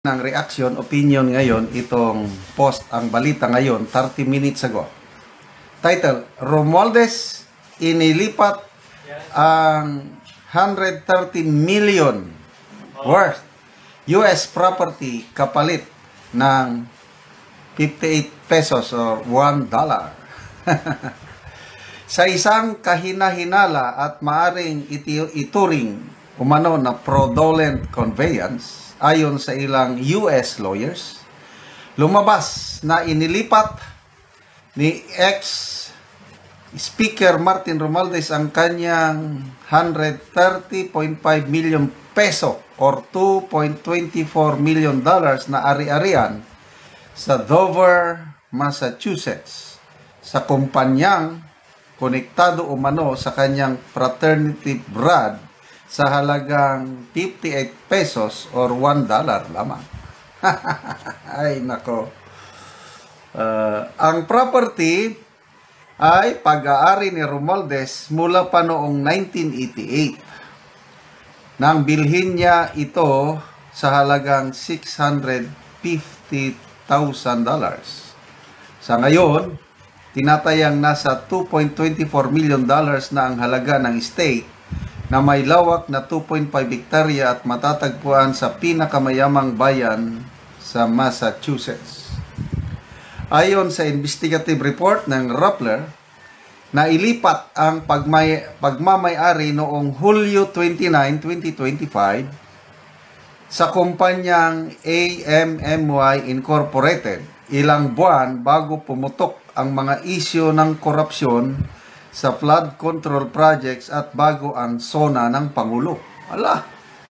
ng reaction, opinion ngayon, itong post, ang balita ngayon, 30 minutes ago. Title, Romualdez inilipat ang 130 million worth US property kapalit ng 58 pesos or $1. Sa isang kahina-hinala at maaring ituring umano na fraudulent conveyance, ayon sa ilang US lawyers, lumabas na inilipat ni ex-Speaker Martin Romualdez ang kanyang 130.5 million peso or $2.24 million na ari-arian sa Dover, Massachusetts sa kumpanyang konektado umano sa kanyang fraternity brad sa halagang 58 pesos or $1 lamang. Ay, nako. Ang property ay pag-aari ni Romualdez mula pa noong 1988. Nang bilhin niya ito sa halagang $650,000. Sa ngayon, tinatayang nasa $2.24 million na ang halaga ng estate na may lawak na 2.5 hektarya at matatagpuan sa pinakamayamang bayan sa Massachusetts. Ayon sa investigative report ng Rappler, nailipat ang pagmamay-ari noong Hulyo 29, 2025 sa kumpanyang AMMY Incorporated ilang buwan bago pumutok ang mga isyu ng korupsyon sa flood control projects at bago ang SONA ng Pangulo. Ala!